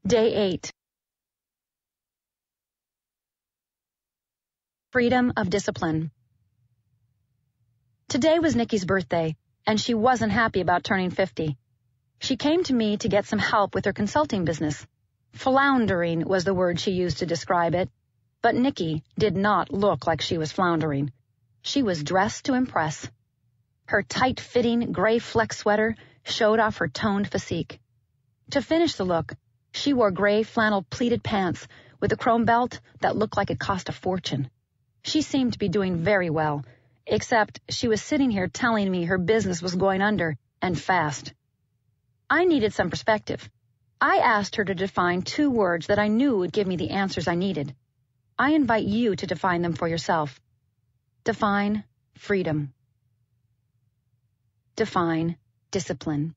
Day 8. Freedom of discipline. Today was Nikki's birthday, and she wasn't happy about turning 50. She came to me to get some help with her consulting business. Floundering was the word she used to describe it, but Nikki did not look like she was floundering. She was dressed to impress. Her tight-fitting gray fleck sweater showed off her toned physique. To finish the look, she wore gray flannel pleated pants with a chrome belt that looked like it cost a fortune. She seemed to be doing very well, except she was sitting here telling me her business was going under, and fast. I needed some perspective. I asked her to define 2 words that I knew would give me the answers I needed. I invite you to define them for yourself. Define freedom. Define discipline.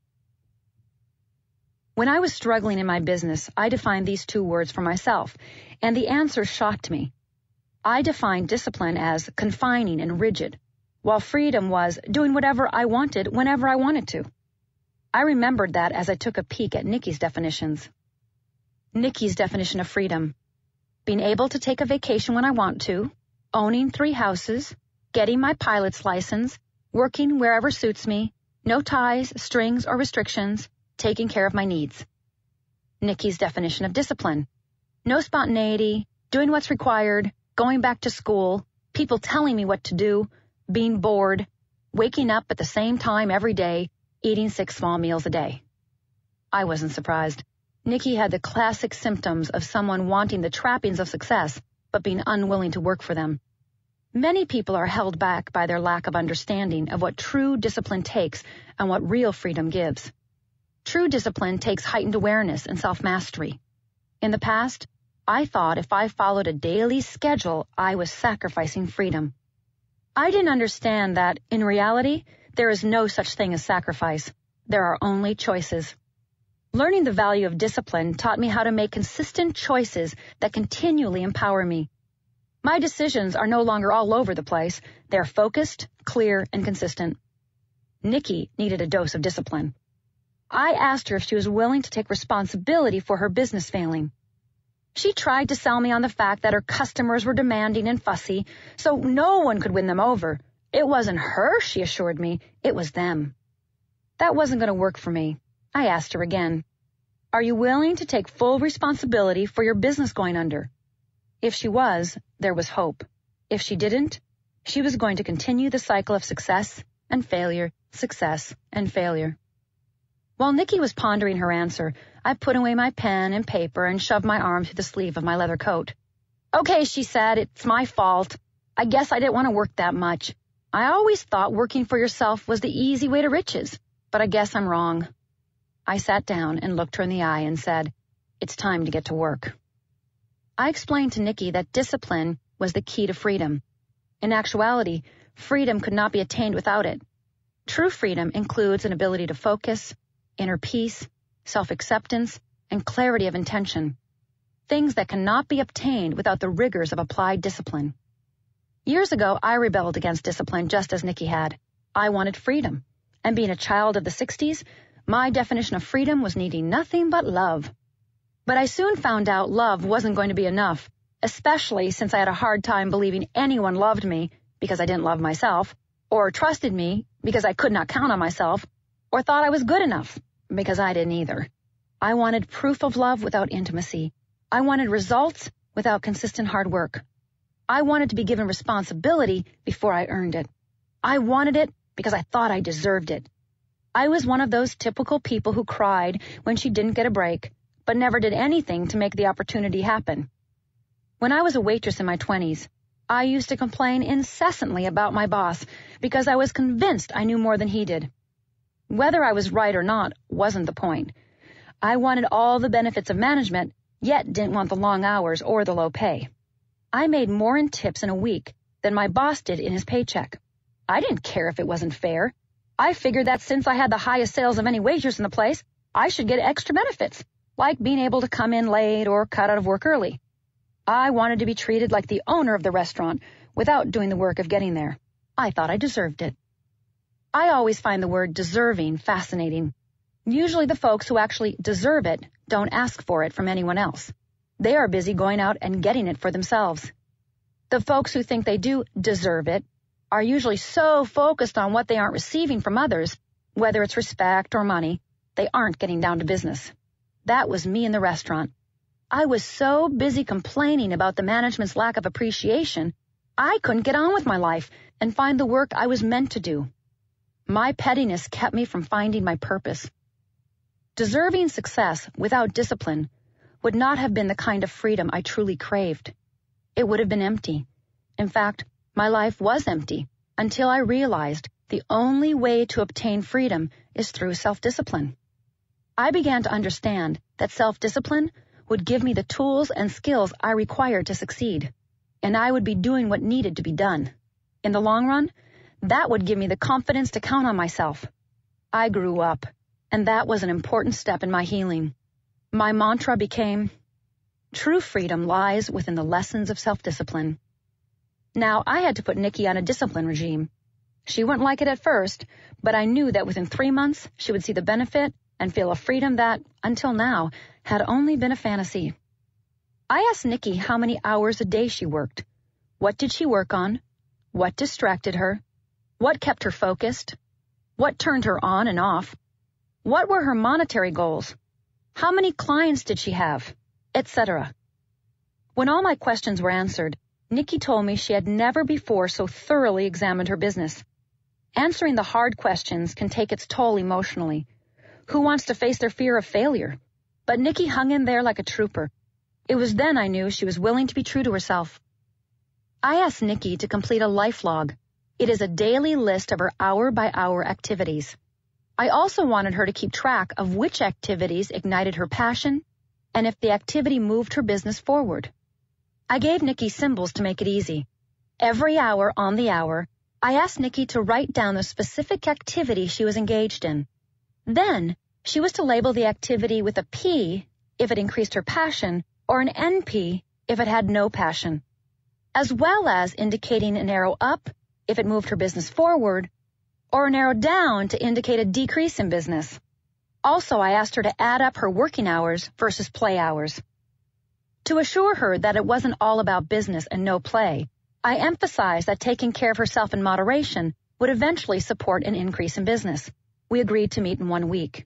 When I was struggling in my business, I defined these 2 words for myself, and the answer shocked me. I defined discipline as confining and rigid, while freedom was doing whatever I wanted whenever I wanted to. I remembered that as I took a peek at Nikki's definitions. Nikki's definition of freedom: being able to take a vacation when I want to, owning 3 houses, getting my pilot's license, working wherever suits me, no ties, strings, or restrictions, taking care of my needs. Nikki's definition of discipline: no spontaneity, doing what's required, going back to school, people telling me what to do, being bored, waking up at the same time every day, eating 6 small meals a day. I wasn't surprised. Nikki had the classic symptoms of someone wanting the trappings of success, but being unwilling to work for them. Many people are held back by their lack of understanding of what true discipline takes and what real freedom gives. True discipline takes heightened awareness and self-mastery. In the past, I thought if I followed a daily schedule, I was sacrificing freedom. I didn't understand that, in reality, there is no such thing as sacrifice. There are only choices. Learning the value of discipline taught me how to make consistent choices that continually empower me. My decisions are no longer all over the place. They're focused, clear, and consistent. Nikki needed a dose of discipline. I asked her if she was willing to take responsibility for her business failing. She tried to sell me on the fact that her customers were demanding and fussy, so no one could win them over. It wasn't her, she assured me. It was them. That wasn't going to work for me. I asked her again, "Are you willing to take full responsibility for your business going under?" If she was, there was hope. If she didn't, she was going to continue the cycle of success and failure, success and failure. While Nikki was pondering her answer, I put away my pen and paper and shoved my arm through the sleeve of my leather coat. "Okay," she said, "it's my fault. I guess I didn't want to work that much. I always thought working for yourself was the easy way to riches, but I guess I'm wrong." I sat down and looked her in the eye and said, "It's time to get to work." I explained to Nikki that discipline was the key to freedom. In actuality, freedom could not be attained without it. True freedom includes an ability to focus, inner peace, self-acceptance, and clarity of intention, things that cannot be obtained without the rigors of applied discipline. Years ago, I rebelled against discipline just as Nikki had. I wanted freedom, and being a child of the 60s, my definition of freedom was needing nothing but love. But I soon found out love wasn't going to be enough, especially since I had a hard time believing anyone loved me because I didn't love myself, or trusted me because I could not count on myself, or thought I was good enough because I didn't either. I wanted proof of love without intimacy. I wanted results without consistent hard work. I wanted to be given responsibility before I earned it. I wanted it because I thought I deserved it. I was one of those typical people who cried when she didn't get a break, but never did anything to make the opportunity happen. When I was a waitress in my 20s, I used to complain incessantly about my boss because I was convinced I knew more than he did. Whether I was right or not wasn't the point. I wanted all the benefits of management, yet didn't want the long hours or the low pay. I made more in tips in a week than my boss did in his paycheck. I didn't care if it wasn't fair. I figured that since I had the highest sales of any waitress in the place, I should get extra benefits, like being able to come in late or cut out of work early. I wanted to be treated like the owner of the restaurant without doing the work of getting there. I thought I deserved it. I always find the word deserving fascinating. Usually the folks who actually deserve it don't ask for it from anyone else. They are busy going out and getting it for themselves. The folks who think they do deserve it are usually so focused on what they aren't receiving from others, whether it's respect or money, they aren't getting down to business. That was me in the restaurant. I was so busy complaining about the management's lack of appreciation, I couldn't get on with my life and find the work I was meant to do. My pettiness kept me from finding my purpose. Deserving success without discipline would not have been the kind of freedom I truly craved. It would have been empty. In fact, my life was empty until I realized the only way to obtain freedom is through self-discipline. I began to understand that self-discipline would give me the tools and skills I required to succeed, and I would be doing what needed to be done. In the long run, that would give me the confidence to count on myself. I grew up, and that was an important step in my healing. My mantra became, true freedom lies within the lessons of self-discipline. Now, I had to put Nikki on a discipline regime. She wouldn't like it at first, but I knew that within 3 months, she would see the benefit and feel a freedom that, until now, had only been a fantasy. I asked Nikki how many hours a day she worked. What did she work on? What distracted her? What kept her focused? What turned her on and off? What were her monetary goals? How many clients did she have? Etc. When all my questions were answered, Nikki told me she had never before so thoroughly examined her business. Answering the hard questions can take its toll emotionally. Who wants to face their fear of failure? But Nikki hung in there like a trooper. It was then I knew she was willing to be true to herself. I asked Nikki to complete a life log. It is a daily list of her hour-by-hour activities. I also wanted her to keep track of which activities ignited her passion and if the activity moved her business forward. I gave Nikki symbols to make it easy. Every hour on the hour, I asked Nikki to write down the specific activity she was engaged in. Then, she was to label the activity with a P if it increased her passion or an NP if it had no passion, as well as indicating an arrow up if it moved her business forward or an arrow down to indicate a decrease in business. Also, I asked her to add up her working hours versus play hours. To assure her that it wasn't all about business and no play, I emphasized that taking care of herself in moderation would eventually support an increase in business. We agreed to meet in 1 week.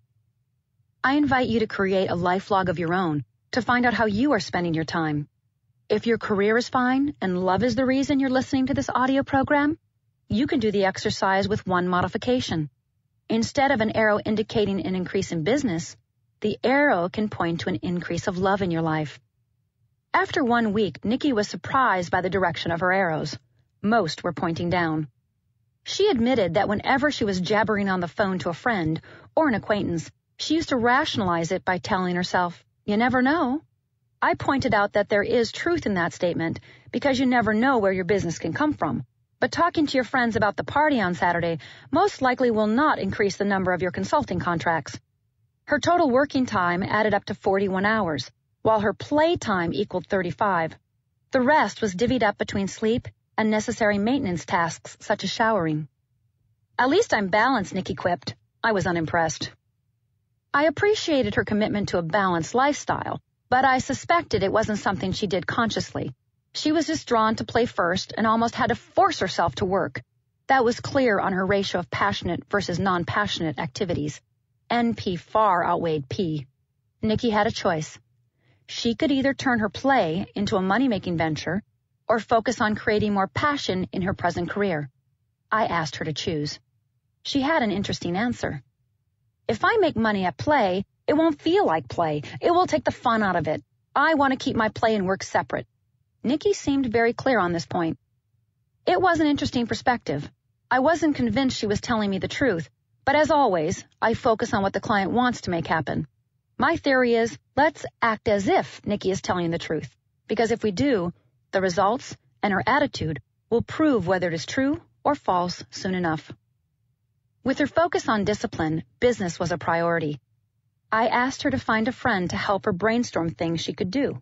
I invite you to create a life log of your own to find out how you are spending your time. If your career is fine and love is the reason you're listening to this audio program, you can do the exercise with one modification. Instead of an arrow indicating an increase in business, the arrow can point to an increase of love in your life. After 1 week, Nikki was surprised by the direction of her arrows. Most were pointing down. She admitted that whenever she was jabbering on the phone to a friend or an acquaintance, she used to rationalize it by telling herself, "You never know." I pointed out that there is truth in that statement because you never know where your business can come from. But talking to your friends about the party on Saturday most likely will not increase the number of your consulting contracts. Her total working time added up to 41 hours, while her play time equaled 35. The rest was divvied up between sleep and necessary maintenance tasks such as showering. "At least I'm balanced," Nikki quipped. I was unimpressed. I appreciated her commitment to a balanced lifestyle, but I suspected it wasn't something she did consciously. She was just drawn to play first and almost had to force herself to work. That was clear on her ratio of passionate versus non-passionate activities. NP far outweighed P. Nikki had a choice. She could either turn her play into a money-making venture or focus on creating more passion in her present career. I asked her to choose. She had an interesting answer. "If I make money at play, it won't feel like play. It will take the fun out of it. I want to keep my play and work separate." Nikki seemed very clear on this point. It was an interesting perspective. I wasn't convinced she was telling me the truth, but as always, I focus on what the client wants to make happen. My theory is, let's act as if Nikki is telling the truth, because if we do, the results and her attitude will prove whether it is true or false soon enough. With her focus on discipline, business was a priority. I asked her to find a friend to help her brainstorm things she could do.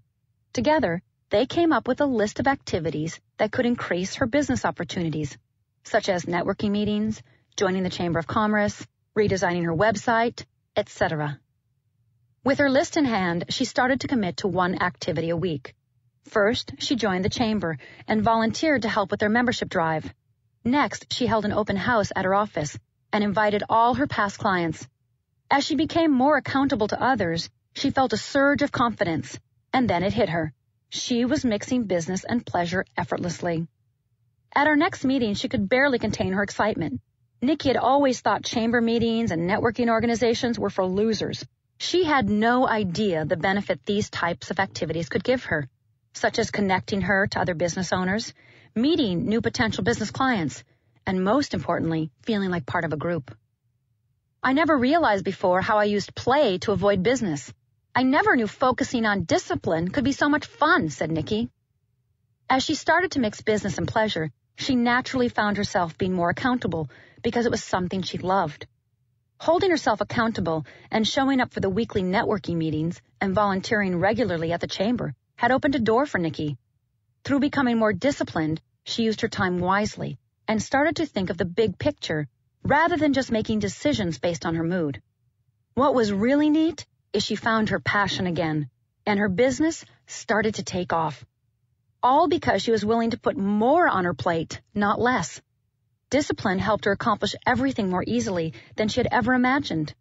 Together, they came up with a list of activities that could increase her business opportunities, such as networking meetings, joining the Chamber of Commerce, redesigning her website, etc. With her list in hand, she started to commit to one activity a week. First, she joined the chamber and volunteered to help with their membership drive. Next, she held an open house at her office and invited all her past clients. As she became more accountable to others, she felt a surge of confidence, and then it hit her. She was mixing business and pleasure effortlessly. At our next meeting, she could barely contain her excitement. Nikki had always thought chamber meetings and networking organizations were for losers. She had no idea the benefit these types of activities could give her, such as connecting her to other business owners, meeting new potential business clients, and most importantly, feeling like part of a group. I never realized before how I used play to avoid business. I never knew focusing on discipline could be so much fun, said Nikki. As she started to mix business and pleasure, she naturally found herself being more accountable because it was something she loved. Holding herself accountable and showing up for the weekly networking meetings and volunteering regularly at the chamber had opened a door for Nikki. Through becoming more disciplined, she used her time wisely and started to think of the big picture rather than just making decisions based on her mood. What was really neat is she found her passion again, and her business started to take off. All because she was willing to put more on her plate, not less. Discipline helped her accomplish everything more easily than she had ever imagined.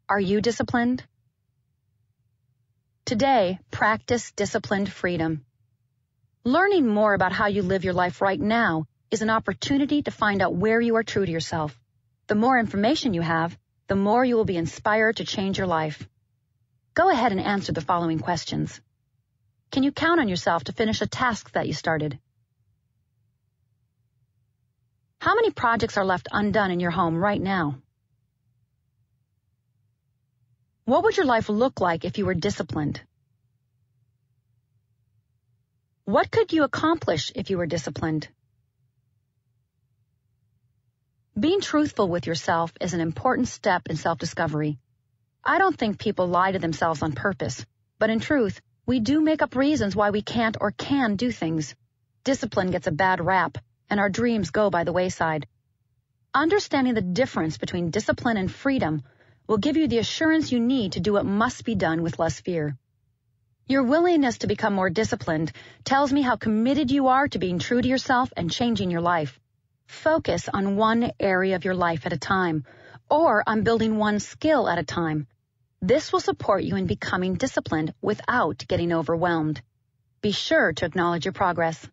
Are you disciplined? Today, practice disciplined freedom. Learning more about how you live your life right now is an opportunity to find out where you are true to yourself. The more information you have, the more you will be inspired to change your life. Go ahead and answer the following questions. Can you count on yourself to finish a task that you started? How many projects are left undone in your home right now? What would your life look like if you were disciplined? What could you accomplish if you were disciplined? Being truthful with yourself is an important step in self-discovery. I don't think people lie to themselves on purpose, but in truth, we do make up reasons why we can't or can do things. Discipline gets a bad rap, and our dreams go by the wayside. Understanding the difference between discipline and freedom will give you the assurance you need to do what must be done with less fear. Your willingness to become more disciplined tells me how committed you are to being true to yourself and changing your life. Focus on one area of your life at a time, or on building one skill at a time. This will support you in becoming disciplined without getting overwhelmed. Be sure to acknowledge your progress.